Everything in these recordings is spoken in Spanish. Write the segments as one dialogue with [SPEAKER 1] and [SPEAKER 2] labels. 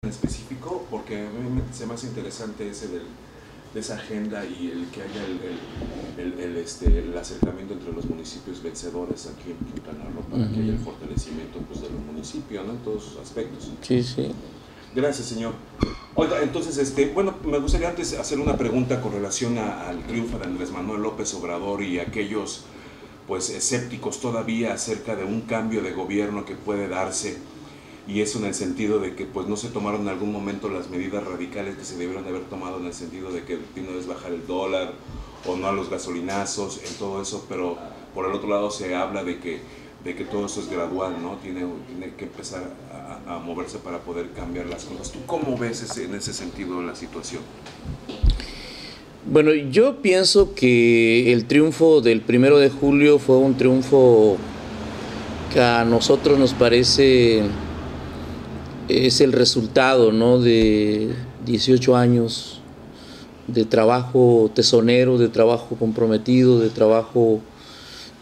[SPEAKER 1] en específico, porque a mí se me hace interesante ese de esa agenda y el que haya el acercamiento entre los municipios vencedores aquí en Quintana Roo, para que haya el fortalecimiento, pues, de los municipios, ¿no?, en todos sus aspectos.
[SPEAKER 2] Sí, sí.
[SPEAKER 1] Gracias, señor. Oiga, entonces, bueno, me gustaría antes hacer una pregunta con relación al triunfo de Andrés Manuel López Obrador y aquellos, pues, escépticos todavía acerca de un cambio de gobierno que puede darse, y eso en el sentido de que, pues, no se tomaron en algún momento las medidas radicales que se debieron haber tomado, en el sentido de que de una vez bajar el dólar o no a los gasolinazos, en todo eso, pero por el otro lado se habla de que todo eso es gradual, ¿no? Tiene que empezar a moverse para poder cambiar las cosas. ¿Tú cómo ves en ese sentido la situación?
[SPEAKER 2] Bueno, yo pienso que el triunfo del 1 de julio fue un triunfo que a nosotros nos parece es el resultado, ¿no?, de 18 años de trabajo tesonero, de trabajo comprometido, de trabajo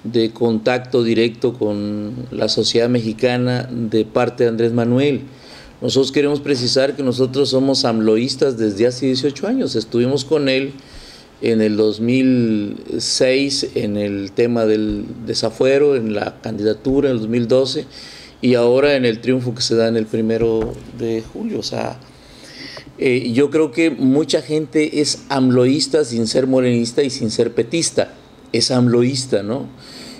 [SPEAKER 2] de contacto directo con la sociedad mexicana de parte de Andrés Manuel. Nosotros queremos precisar que nosotros somos amloístas desde hace 18 años. Estuvimos con él en el 2006 en el tema del desafuero, en la candidatura en el 2012, y ahora en el triunfo que se da en el 1 de julio. O sea, yo creo que mucha gente es amloísta sin ser morenista y sin ser petista. Es amloísta, ¿no?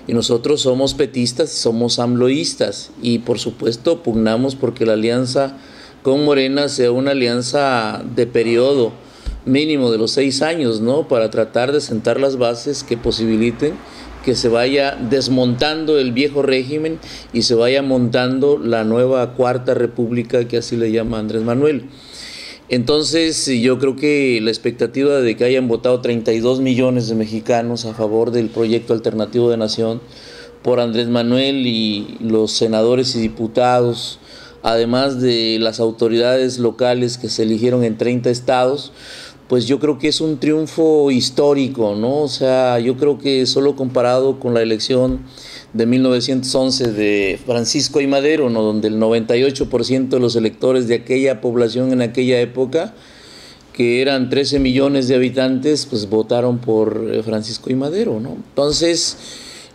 [SPEAKER 2] Y nosotros somos petistas y somos amloístas, y por supuesto pugnamos porque la alianza con Morena sea una alianza de periodo mínimo de los 6 años, ¿no?, para tratar de sentar las bases que posibiliten que se vaya desmontando el viejo régimen y se vaya montando la nueva Cuarta República, que así le llama Andrés Manuel. Entonces, yo creo que la expectativa de que hayan votado 32 millones de mexicanos a favor del proyecto alternativo de nación por Andrés Manuel, y los senadores y diputados, además de las autoridades locales que se eligieron en 30 estados, pues yo creo que es un triunfo histórico, ¿no? O sea, yo creo que solo comparado con la elección de 1911 de Francisco I. Madero, ¿no?, donde el 98% de los electores de aquella población en aquella época, que eran 13 millones de habitantes, pues votaron por Francisco I. Madero, ¿no? Entonces,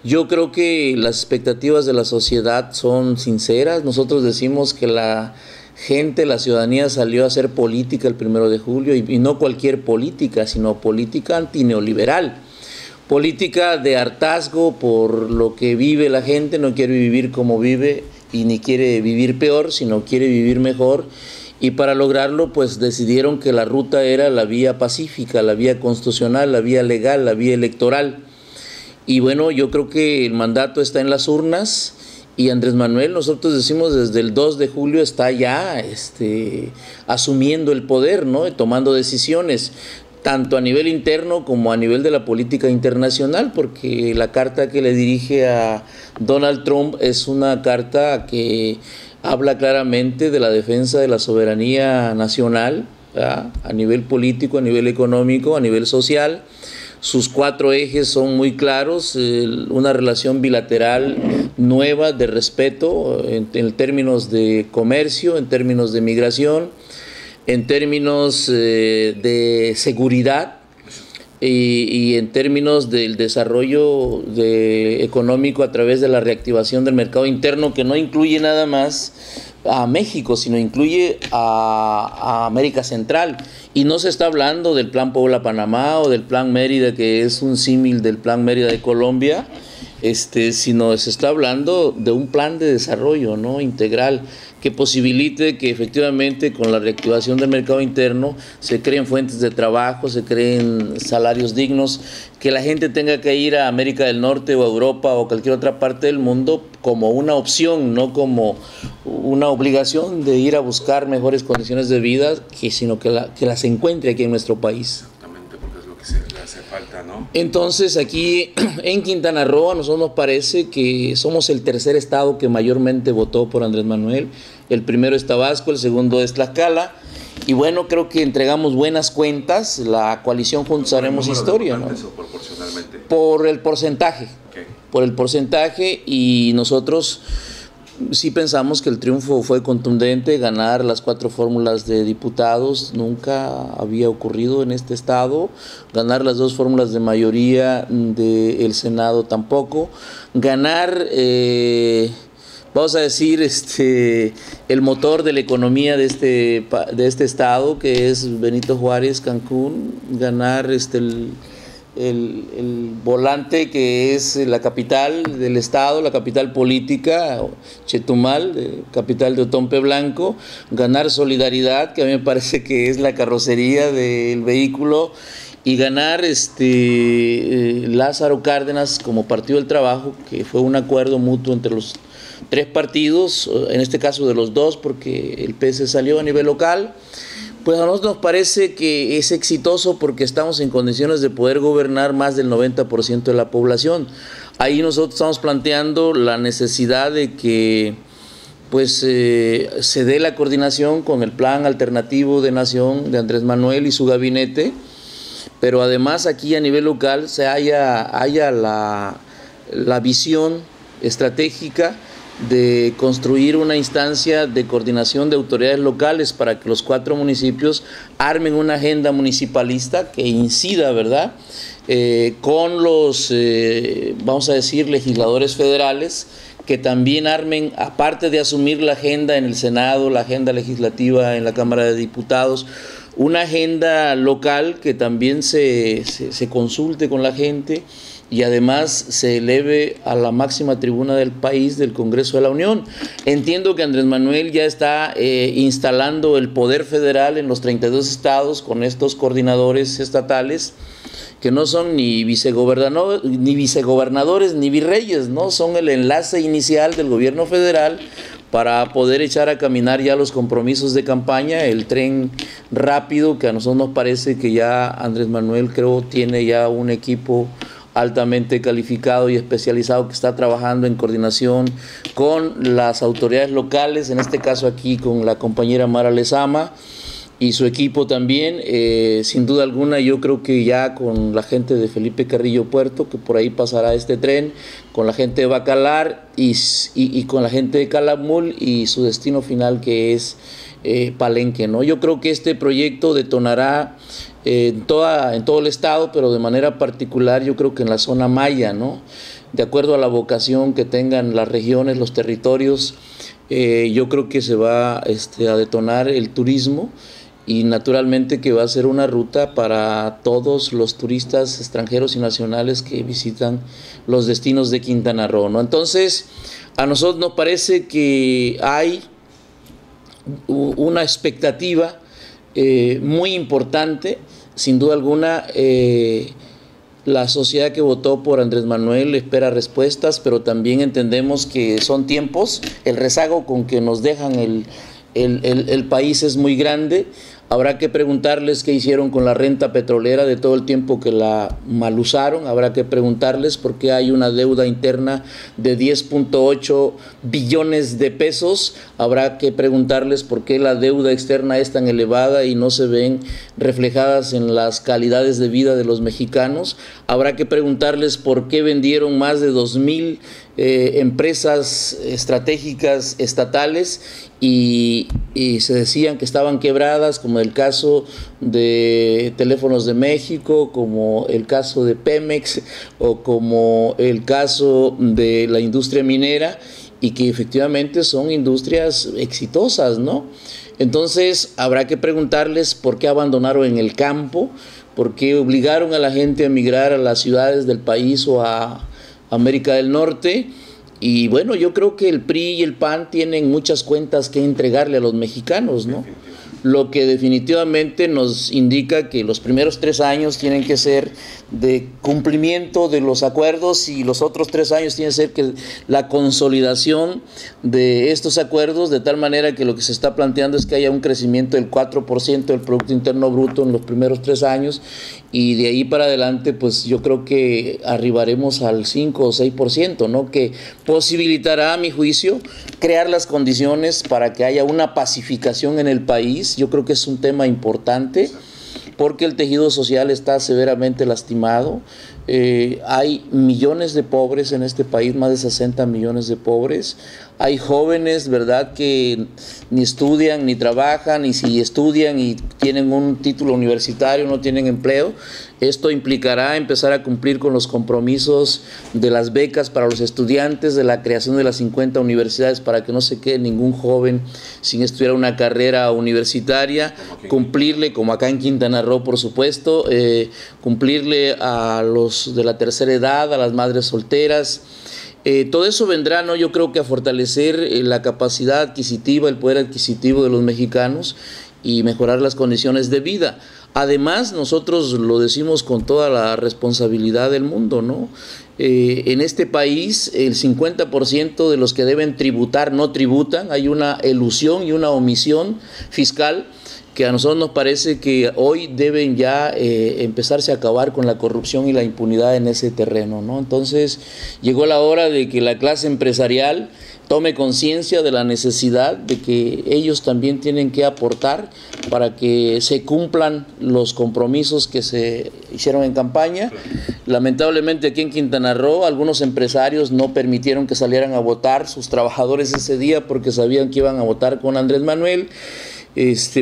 [SPEAKER 2] yo creo que las expectativas de la sociedad son sinceras. Nosotros decimos que la gente, la ciudadanía salió a hacer política el 1 de julio, y no cualquier política, sino política antineoliberal. Política de hartazgo por lo que vive la gente. No quiere vivir como vive y ni quiere vivir peor, sino quiere vivir mejor. Y para lograrlo, pues decidieron que la ruta era la vía pacífica, la vía constitucional, la vía legal, la vía electoral. Y bueno, yo creo que el mandato está en las urnas, y Andrés Manuel, nosotros decimos desde el 2 de julio está ya asumiendo el poder, ¿no?, y tomando decisiones, tanto a nivel interno como a nivel de la política internacional, porque la carta que le dirige a Donald Trump es una carta que habla claramente de la defensa de la soberanía nacional, ¿verdad?, a nivel político, a nivel económico, a nivel social. Sus 4 ejes son muy claros: una relación bilateral nueva de respeto en términos de comercio, en términos de migración, en términos de seguridad y en términos del desarrollo económico a través de la reactivación del mercado interno, que no incluye nada más a México, sino incluye a América Central. Y no se está hablando del Plan Puebla-Panamá o del Plan Mérida, que es un símil del Plan Mérida de Colombia, sino se está hablando de un plan de desarrollo, ¿no?, integral, que posibilite que efectivamente con la reactivación del mercado interno se creen fuentes de trabajo, se creen salarios dignos, que la gente tenga que ir a América del Norte o a Europa o cualquier otra parte del mundo como una opción, no como una obligación de ir a buscar mejores condiciones de vida, sino que las encuentre aquí en nuestro país.
[SPEAKER 1] Exactamente, porque es lo que le hace falta, ¿no?
[SPEAKER 2] Entonces, aquí en Quintana Roo a nosotros nos parece que somos el tercer estado que mayormente votó por Andrés Manuel. El primero es Tabasco, el segundo es Tlaxcala, y bueno, creo que entregamos buenas cuentas. La coalición Juntos Haremos Historia, ¿no?
[SPEAKER 1] ¿O proporcionalmente?
[SPEAKER 2] Por el porcentaje.
[SPEAKER 1] Okay.
[SPEAKER 2] Por el porcentaje, y nosotros sí pensamos que el triunfo fue contundente. Ganar las 4 fórmulas de diputados nunca había ocurrido en este estado. Ganar las 2 fórmulas de mayoría del Senado tampoco. Ganar, vamos a decir, el motor de la economía de este estado, que es Benito Juárez, Cancún. Ganar el volante, que es la capital del estado, la capital política, Chetumal, capital de Otompe Blanco. Ganar Solidaridad, que a mí me parece que es la carrocería del vehículo, y ganar Lázaro Cárdenas como Partido del Trabajo, que fue un acuerdo mutuo entre los 3 partidos, en este caso de los 2, porque el PS salió a nivel local. Pues a nosotros nos parece que es exitoso porque estamos en condiciones de poder gobernar más del 90% de la población. Ahí nosotros estamos planteando la necesidad de que pues se dé la coordinación con el plan alternativo de nación de Andrés Manuel y su gabinete, pero además aquí a nivel local se haya la visión estratégica de construir una instancia de coordinación de autoridades locales para que los 4 municipios armen una agenda municipalista que incida, ¿verdad?, con los, vamos a decir, legisladores federales, que también armen, aparte de asumir la agenda en el Senado, la agenda legislativa en la Cámara de Diputados, una agenda local que también se consulte con la gente y además se eleve a la máxima tribuna del país, del Congreso de la Unión. Entiendo que Andrés Manuel ya está instalando el poder federal en los 32 estados con estos coordinadores estatales, que no son ni vicegobernadores ni virreyes, ¿no? Son el enlace inicial del gobierno federal para poder echar a caminar ya los compromisos de campaña, el tren rápido, que a nosotros nos parece que ya Andrés Manuel, creo, tiene ya un equipo altamente calificado y especializado que está trabajando en coordinación con las autoridades locales, en este caso aquí con la compañera Mara Lezama y su equipo también. Sin duda alguna, yo creo que ya con la gente de Felipe Carrillo Puerto, que por ahí pasará este tren, con la gente de Bacalar y con la gente de Calakmul y su destino final, que es Palenque, ¿no? Yo creo que este proyecto detonará en todo el estado, pero de manera particular yo creo que en la zona maya, ¿no? De acuerdo a la vocación que tengan las regiones, los territorios, yo creo que se va a detonar el turismo, y naturalmente que va a ser una ruta para todos los turistas extranjeros y nacionales que visitan los destinos de Quintana Roo, ¿no? Entonces, a nosotros nos parece que hay una expectativa muy importante. Sin duda alguna, la sociedad que votó por Andrés Manuel espera respuestas, pero también entendemos que son tiempos. El rezago con que nos dejan el país es muy grande. Habrá que preguntarles qué hicieron con la renta petrolera de todo el tiempo que la mal usaron. Habrá que preguntarles por qué hay una deuda interna de 10.8 billones de pesos. Habrá que preguntarles por qué la deuda externa es tan elevada y no se ven reflejadas en las calidades de vida de los mexicanos. Habrá que preguntarles por qué vendieron más de 2,000 empresas estratégicas estatales y se decían que estaban quebradas, como el caso de Teléfonos de México, como el caso de Pemex o como el caso de la industria minera, y que efectivamente son industrias exitosas, ¿no? Entonces habrá que preguntarles por qué abandonaron en el campo, por qué obligaron a la gente a emigrar a las ciudades del país o a América del Norte. Y bueno, yo creo que el PRI y el PAN tienen muchas cuentas que entregarle a los mexicanos, ¿no? Lo que definitivamente nos indica que los primeros 3 años tienen que ser de cumplimiento de los acuerdos, y los otros 3 años tiene que ser que la consolidación de estos acuerdos, de tal manera que lo que se está planteando es que haya un crecimiento del 4% del Producto Interno Bruto en los primeros 3 años, y de ahí para adelante pues yo creo que arribaremos al 5 o 6%, ¿no? Que posibilitará, a mi juicio, crear las condiciones para que haya una pacificación en el país. Yo creo que es un tema importante porque el tejido social está severamente lastimado. Hay millones de pobres en este país, más de 60 millones de pobres. Hay jóvenes, ¿verdad?, que ni estudian ni trabajan, y si estudian y tienen un título universitario no tienen empleo. Esto implicará empezar a cumplir con los compromisos de las becas para los estudiantes, de la creación de las 50 universidades para que no se quede ningún joven sin estudiar una carrera universitaria, cumplirle, como acá en Quintana Roo, por supuesto, cumplirle a los de la tercera edad, a las madres solteras. Todo eso vendrá, ¿no?, yo creo que a fortalecer la capacidad adquisitiva, el poder adquisitivo de los mexicanos y mejorar las condiciones de vida. Además, nosotros lo decimos con toda la responsabilidad del mundo, ¿no? En este país el 50% de los que deben tributar no tributan. Hay una elusión y una omisión fiscal que a nosotros nos parece que hoy deben ya empezarse a acabar con la corrupción y la impunidad en ese terreno, ¿no? Entonces llegó la hora de que la clase empresarial tome conciencia de la necesidad de que ellos también tienen que aportar para que se cumplan los compromisos que se hicieron en campaña. Lamentablemente aquí en Quintana Roo algunos empresarios no permitieron que salieran a votar sus trabajadores ese día porque sabían que iban a votar con Andrés Manuel.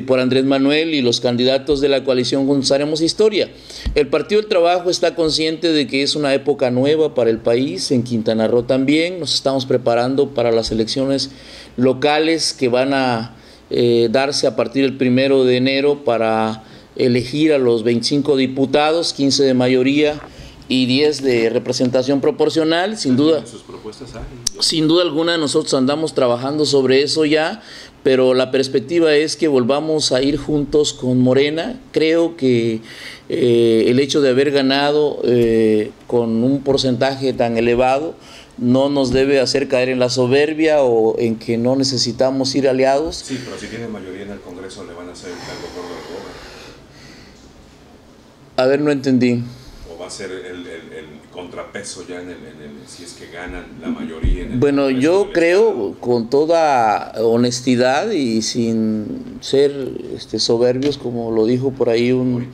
[SPEAKER 2] Por Andrés Manuel y los candidatos de la coalición Juntos Haremos Historia. El Partido del Trabajo está consciente de que es una época nueva para el país, en Quintana Roo también. Nos estamos preparando para las elecciones locales que van a darse a partir del 1 de enero para elegir a los 25 diputados, 15 de mayoría y 10 de representación proporcional. Sin duda alguna nosotros andamos trabajando sobre eso ya, pero la perspectiva es que volvamos a ir juntos con Morena. Creo que el hecho de haber ganado con un porcentaje tan elevado no nos debe hacer caer en la soberbia o en que no necesitamos ir aliados.
[SPEAKER 1] Sí, pero si tiene mayoría en el Congreso le van a hacer el cargo por el gobierno.
[SPEAKER 2] A ver, no entendí.
[SPEAKER 1] ¿O va a ser el contrapeso ya si es que ganan la mayoría en el
[SPEAKER 2] Bueno,
[SPEAKER 1] Congreso
[SPEAKER 2] yo creo, con toda honestidad y sin ser soberbios, como lo dijo por ahí un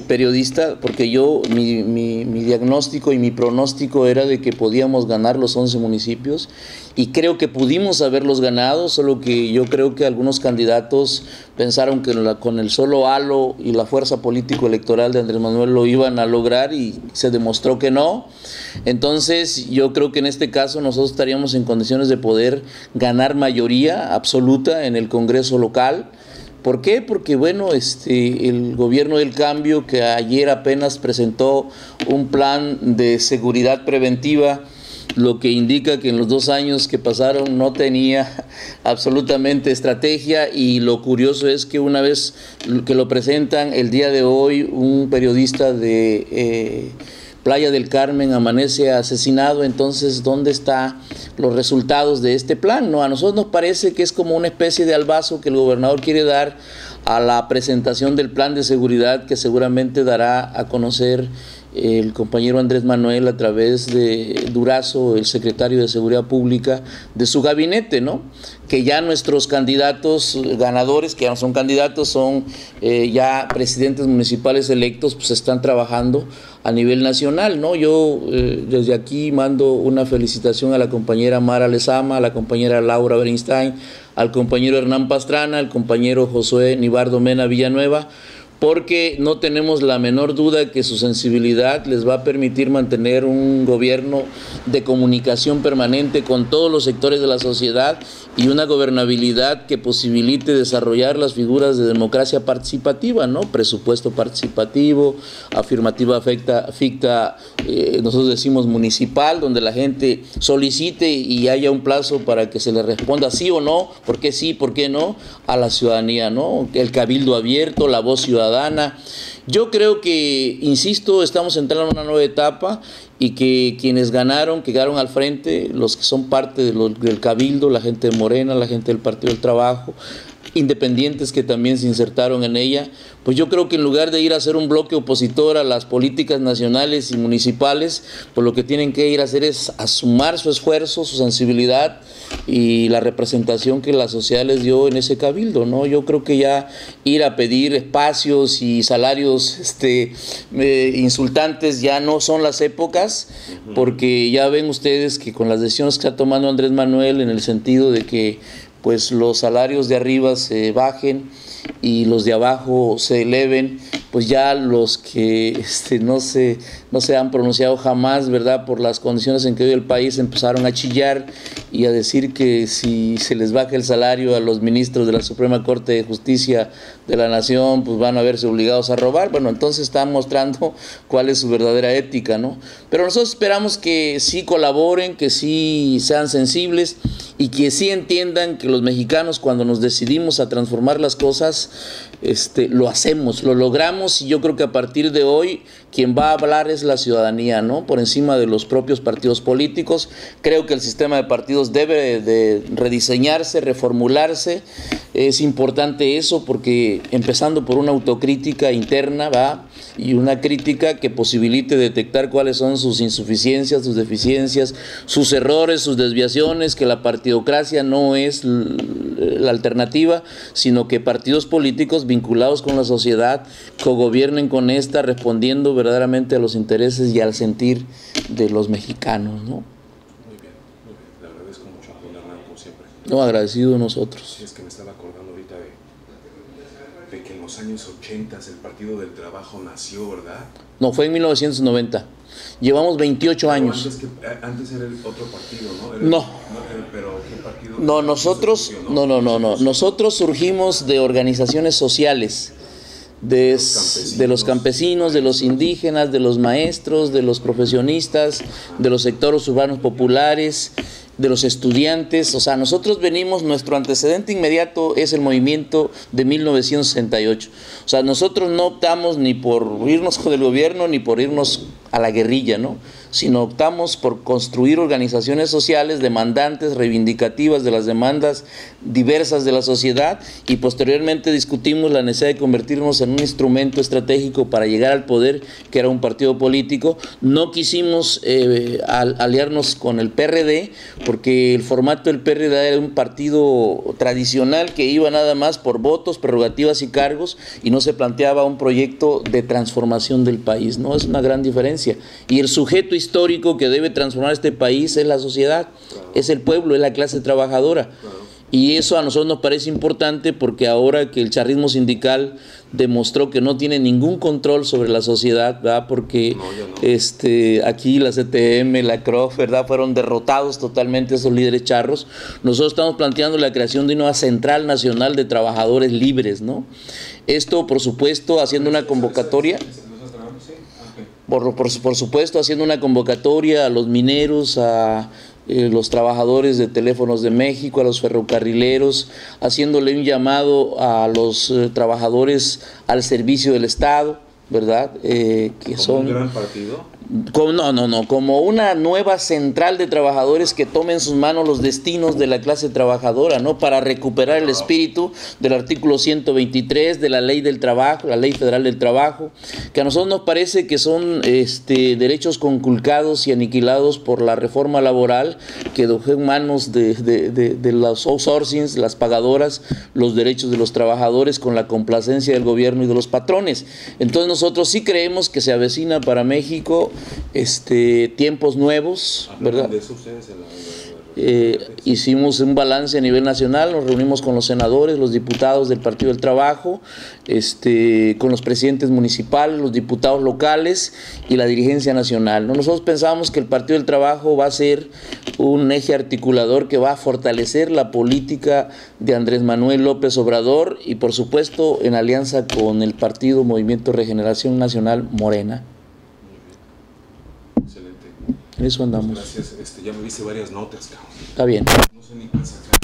[SPEAKER 2] periodista, porque mi diagnóstico y mi pronóstico era de que podíamos ganar los 11 municipios y creo que pudimos haberlos ganado, solo que yo creo que algunos candidatos pensaron que con el solo halo y la fuerza político-electoral de Andrés Manuel lo iban a lograr y se demostró que no. Entonces yo creo que en este caso nosotros estaríamos en condiciones de poder ganar mayoría absoluta en el Congreso local. ¿Por qué? Porque bueno, el gobierno del cambio, que ayer apenas presentó un plan de seguridad preventiva, lo que indica que en los 2 años que pasaron no tenía absolutamente estrategia, y lo curioso es que una vez que lo presentan el día de hoy, un periodista de Playa del Carmen amanece asesinado. Entonces, ¿dónde están los resultados de este plan? No, a nosotros nos parece que es como una especie de albazo que el gobernador quiere dar a la presentación del plan de seguridad que seguramente dará a conocer el compañero Andrés Manuel a través de Durazo, el secretario de Seguridad Pública, de su gabinete, ¿no? Que ya nuestros candidatos ganadores, que ya no son candidatos, son ya presidentes municipales electos, pues están trabajando a nivel nacional, ¿no? Yo desde aquí mando una felicitación a la compañera Mara Lezama, a la compañera Laura Bernstein, al compañero Hernán Pastrana, al compañero Josué Nibardo Mena Villanueva, porque no tenemos la menor duda que su sensibilidad les va a permitir mantener un gobierno de comunicación permanente con todos los sectores de la sociedad y una gobernabilidad que posibilite desarrollar las figuras de democracia participativa, ¿no? Presupuesto participativo, afirmativa ficta, nosotros decimos municipal, donde la gente solicite y haya un plazo para que se le responda sí o no, por qué sí, por qué no, a la ciudadanía, ¿no? El cabildo abierto, la voz ciudadana. Yo creo que, insisto, estamos entrando en una nueva etapa y que quienes ganaron, que quedaron al frente, los que son parte del cabildo, la gente de Morena, la gente del Partido del Trabajo, independientes que también se insertaron en ella, pues yo creo que en lugar de ir a hacer un bloque opositor a las políticas nacionales y municipales, pues lo que tienen que ir a hacer es a sumar su esfuerzo, su sensibilidad y la representación que la sociedad les dio en ese cabildo, ¿no? Yo creo que ya ir a pedir espacios y salarios insultantes ya no son las épocas, porque ya ven ustedes que con las decisiones que está tomando Andrés Manuel en el sentido de que pues los salarios de arriba se bajen y los de abajo se eleven, pues ya los que no se han pronunciado jamás, ¿verdad?, por las condiciones en que vive el país, empezaron a chillar y a decir que si se les baja el salario a los ministros de la Suprema Corte de Justicia de la Nación, pues van a verse obligados a robar. Bueno, entonces están mostrando cuál es su verdadera ética, ¿no? Pero nosotros esperamos que sí colaboren, que sí sean sensibles y que sí entiendan que los mexicanos, cuando nos decidimos a transformar las cosas, lo hacemos, lo logramos, y yo creo que a partir de hoy quien va a hablar es la ciudadanía, ¿no?, por encima de los propios partidos políticos. Creo que el sistema de partidos debe de rediseñarse, reformularse. Es importante eso, porque empezando por una autocrítica interna, ¿va?, y una crítica que posibilite detectar cuáles son sus insuficiencias, sus deficiencias, sus errores, sus desviaciones, que la partidocracia no es la alternativa, sino que partidos políticos vinculados con la sociedad cogobiernen con esta, respondiendo verdaderamente a los intereses y al sentir de los mexicanos, ¿no?
[SPEAKER 1] Muy bien, le agradezco mucho, don Hernán, como siempre.
[SPEAKER 2] No, agradecido a nosotros.
[SPEAKER 1] Sí, es que me estaba acordando ahorita de que en los años 80 el Partido del Trabajo nació, ¿verdad?
[SPEAKER 2] No, fue en 1990. Llevamos 28 años.
[SPEAKER 1] Antes era el otro partido, ¿no?
[SPEAKER 2] No.
[SPEAKER 1] Pero ¿qué partido?
[SPEAKER 2] No, nosotros, no. Nosotros surgimos de organizaciones sociales, de los campesinos, de los indígenas, de los maestros, de los profesionistas, de los sectores urbanos populares, de los estudiantes. O sea, nosotros venimos, nuestro antecedente inmediato es el movimiento de 1968. O sea, nosotros no optamos ni por irnos con el gobierno ni por irnos a la guerrilla, ¿no?, sino optamos por construir organizaciones sociales demandantes, reivindicativas de las demandas diversas de la sociedad, y posteriormente discutimos la necesidad de convertirnos en un instrumento estratégico para llegar al poder, que era un partido político. No quisimos aliarnos con el PRD, porque el formato del PRD era un partido tradicional que iba nada más por votos, prerrogativas y cargos, y no se planteaba un proyecto de transformación del país, ¿no? Es una gran diferencia. Y el sujeto histórico que debe transformar este país es la sociedad, es el pueblo, es la clase trabajadora. Y eso a nosotros nos parece importante, porque ahora que el charrismo sindical demostró que no tiene ningún control sobre la sociedad, ¿verdad?, porque aquí la CTM, la CROF, ¿verdad?, fueron derrotados totalmente esos líderes charros. Nosotros estamos planteando la creación de una Central Nacional de Trabajadores Libres, ¿no? Esto, por supuesto, haciendo una convocatoria. Por supuesto, haciendo una convocatoria a los mineros, a los trabajadores de Teléfonos de México, a los ferrocarrileros, haciéndole un llamado a los trabajadores al servicio del Estado, ¿verdad? Que son
[SPEAKER 1] un gran partido.
[SPEAKER 2] Como una nueva central de trabajadores que tome en sus manos los destinos de la clase trabajadora, ¿no?, para recuperar el espíritu del artículo 123 de la Ley del Trabajo, la Ley Federal del Trabajo, que a nosotros nos parece que son derechos conculcados y aniquilados por la reforma laboral, que dejó en manos de los outsourcings, las pagadoras, los derechos de los trabajadores, con la complacencia del gobierno y de los patrones. Entonces nosotros sí creemos que se avecina para México tiempos nuevos, ¿verdad?
[SPEAKER 1] De eso ustedes
[SPEAKER 2] hicimos un balance a nivel nacional, nos reunimos con los senadores, los diputados del Partido del Trabajo, con los presidentes municipales, los diputados locales y la dirigencia nacional, ¿no? Nosotros pensamos que el Partido del Trabajo va a ser un eje articulador que va a fortalecer la política de Andrés Manuel López Obrador, y por supuesto en alianza con el Partido Movimiento Regeneración Nacional Morena.
[SPEAKER 1] Excelente.
[SPEAKER 2] En eso andamos.
[SPEAKER 1] Gracias. Ya me viste varias notas, cabrón.
[SPEAKER 2] Está bien.
[SPEAKER 1] No sé ni qué sacar.